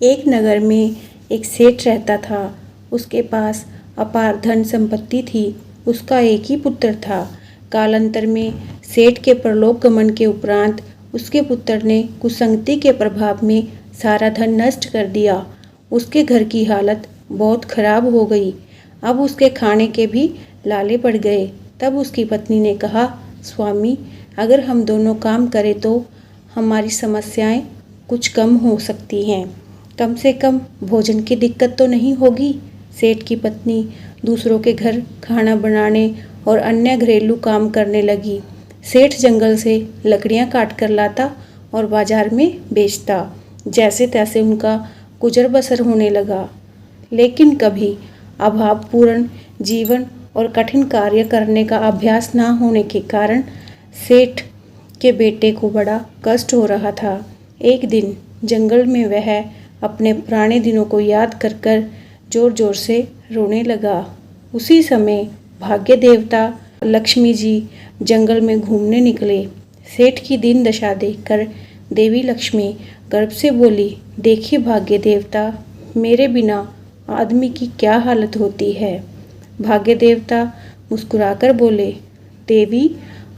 एक नगर में एक सेठ रहता था। उसके पास अपार धन संपत्ति थी। उसका एक ही पुत्र था। कालांतर में सेठ के परलोक गमन के उपरांत उसके पुत्र ने कुसंगति के प्रभाव में सारा धन नष्ट कर दिया। उसके घर की हालत बहुत खराब हो गई। अब उसके खाने के भी लाले पड़ गए। तब उसकी पत्नी ने कहा, स्वामी, अगर हम दोनों काम करें तो हमारी समस्याएं कुछ कम हो सकती हैं। कम से कम भोजन की दिक्कत तो नहीं होगी। सेठ की पत्नी दूसरों के घर खाना बनाने और अन्य घरेलू काम करने लगी। सेठ जंगल से लकड़ियां काट कर लाता और बाजार में बेचता। जैसे तैसे उनका गुजर बसर होने लगा। लेकिन कभी अभावपूर्ण जीवन और कठिन कार्य करने का अभ्यास न होने के कारण सेठ के बेटे को बड़ा कष्ट हो रहा था। एक दिन जंगल में वह अपने पुराने दिनों को याद कर कर जोर जोर से रोने लगा। उसी समय भाग्य देवता लक्ष्मी जी जंगल में घूमने निकले। सेठ की दीन दशा देखकर देवी लक्ष्मी गर्व से बोली, देखिए भाग्य देवता, मेरे बिना आदमी की क्या हालत होती है। भाग्य देवता मुस्कुराकर बोले, देवी,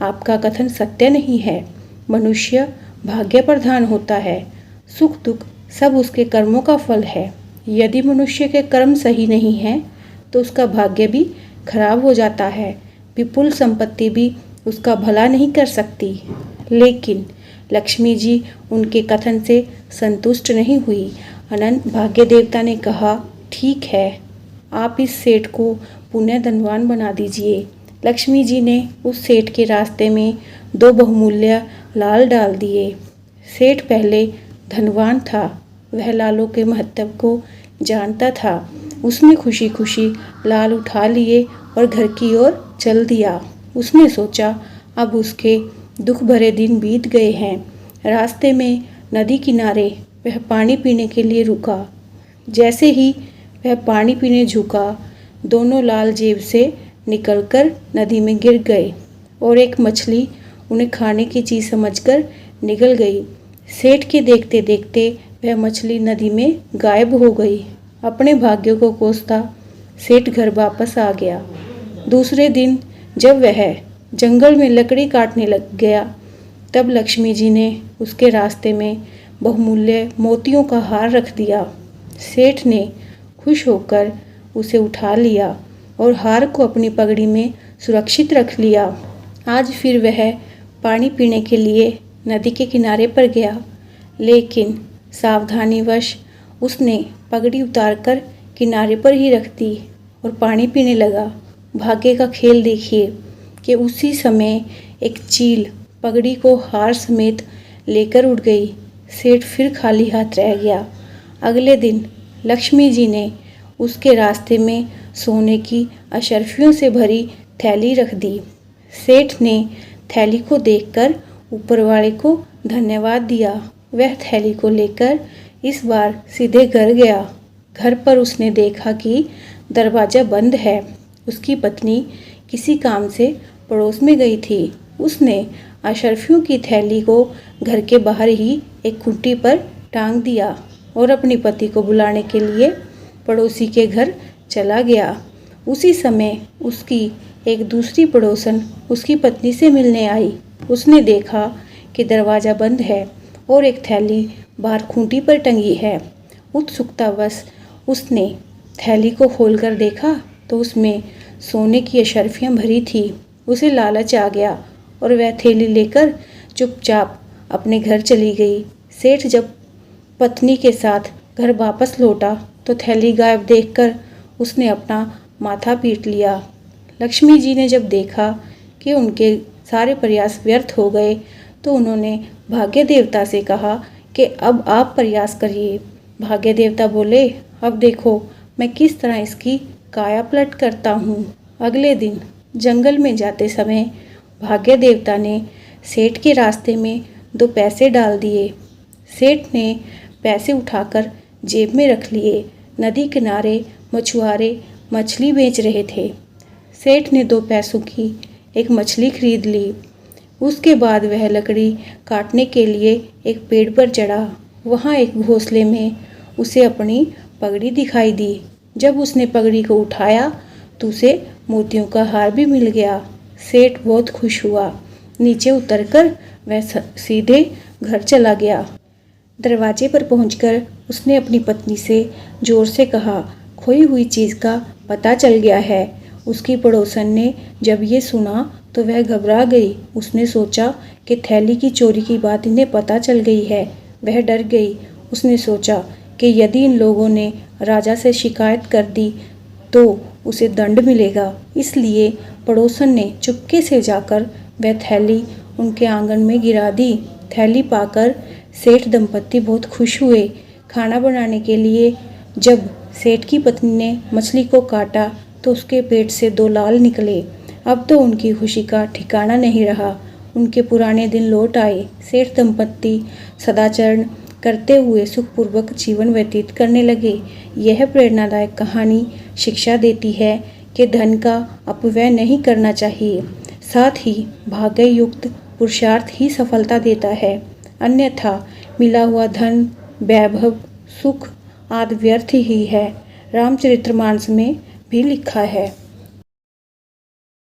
आपका कथन सत्य नहीं है। मनुष्य भाग्य प्रधान होता है। सुख दुख सब उसके कर्मों का फल है। यदि मनुष्य के कर्म सही नहीं हैं तो उसका भाग्य भी खराब हो जाता है। विपुल संपत्ति भी उसका भला नहीं कर सकती। लेकिन लक्ष्मी जी उनके कथन से संतुष्ट नहीं हुई। अनंत भाग्य देवता ने कहा, ठीक है, आप इस सेठ को पुण्य धनवान बना दीजिए। लक्ष्मी जी ने उस सेठ के रास्ते में 2 बहुमूल्य लाल डाल दिए। सेठ पहले धनवान था। वह लालों के महत्व को जानता था। उसने खुशी खुशी लाल उठा लिए और घर की ओर चल दिया। उसने सोचा, अब उसके दुख भरे दिन बीत गए हैं। रास्ते में नदी किनारे वह पानी पीने के लिए रुका। जैसे ही वह पानी पीने झुका, दोनों लाल जेब से निकलकर नदी में गिर गए और एक मछली उन्हें खाने की चीज़ समझकर निगल गई। सेठ के देखते देखते वह मछली नदी में गायब हो गई। अपने भाग्य को कोसता सेठ घर वापस आ गया। दूसरे दिन जब वह जंगल में लकड़ी काटने लग गया, तब लक्ष्मी जी ने उसके रास्ते में बहुमूल्य मोतियों का हार रख दिया। सेठ ने खुश होकर उसे उठा लिया और हार को अपनी पगड़ी में सुरक्षित रख लिया। आज फिर वह पानी पीने के लिए नदी के किनारे पर गया, लेकिन सावधानीवश उसने पगड़ी उतारकर किनारे पर ही रख दी और पानी पीने लगा। भाग्य का खेल देखिए कि उसी समय एक चील पगड़ी को हार समेत लेकर उड़ गई। सेठ फिर खाली हाथ रह गया। अगले दिन लक्ष्मी जी ने उसके रास्ते में सोने की अशर्फियों से भरी थैली रख दी। सेठ ने थैली को देखकर ऊपर वाले को धन्यवाद दिया। वह थैली को लेकर इस बार सीधे घर गया। घर पर उसने देखा कि दरवाज़ा बंद है। उसकी पत्नी किसी काम से पड़ोस में गई थी। उसने अशर्फियों की थैली को घर के बाहर ही एक खूंटी पर टांग दिया और अपने पति को बुलाने के लिए पड़ोसी के घर चला गया। उसी समय उसकी एक दूसरी पड़ोसन उसकी पत्नी से मिलने आई। उसने देखा कि दरवाज़ा बंद है और एक थैली बाहर खूंटी पर टंगी है। उत्सुकतावश उसने थैली को खोलकर देखा तो उसमें सोने की अशर्फियाँ भरी थी। उसे लालच आ गया और वह थैली लेकर चुपचाप अपने घर चली गई। सेठ जब पत्नी के साथ घर वापस लौटा तो थैली गायब देखकर उसने अपना माथा पीट लिया। लक्ष्मी जी ने जब देखा कि उनके सारे प्रयास व्यर्थ हो गए तो उन्होंने भाग्य देवता से कहा कि अब आप प्रयास करिए। भाग्य देवता बोले, अब देखो मैं किस तरह इसकी काया पलट करता हूँ। अगले दिन जंगल में जाते समय भाग्य देवता ने सेठ के रास्ते में 2 पैसे डाल दिए। सेठ ने पैसे उठाकर जेब में रख लिए। नदी किनारे मछुआरे मछली बेच रहे थे। सेठ ने 2 पैसों की एक मछली खरीद ली। उसके बाद वह लकड़ी काटने के लिए एक पेड़ पर चढ़ा। वहाँ एक घोंसले में उसे अपनी पगड़ी दिखाई दी। जब उसने पगड़ी को उठाया तो उसे मोतियों का हार भी मिल गया। सेठ बहुत खुश हुआ। नीचे उतरकर वह सीधे घर चला गया। दरवाजे पर पहुंचकर उसने अपनी पत्नी से जोर से कहा, खोई हुई चीज़ का पता चल गया है। उसकी पड़ोसन ने जब ये सुना तो वह घबरा गई। उसने सोचा कि थैली की चोरी की बात इन्हें पता चल गई है। वह डर गई। उसने सोचा कि यदि इन लोगों ने राजा से शिकायत कर दी तो उसे दंड मिलेगा। इसलिए पड़ोसन ने चुपके से जाकर वह थैली उनके आंगन में गिरा दी। थैली पाकर सेठ दंपत्ति बहुत खुश हुए। खाना बनाने के लिए जब सेठ की पत्नी ने मछली को काटा तो उसके पेट से 2 लाल निकले। अब तो उनकी खुशी का ठिकाना नहीं रहा। उनके पुराने दिन लौट आए। सेठ दंपत्ति सदाचरण करते हुए सुखपूर्वक जीवन व्यतीत करने लगे। यह प्रेरणादायक कहानी शिक्षा देती है कि धन का अपव्यय नहीं करना चाहिए, साथ ही भाग्य युक्त पुरुषार्थ ही सफलता देता है। अन्यथा मिला हुआ धन, वैभव, सुख आदि व्यर्थ ही है। रामचरितमानस में भी लिखा है।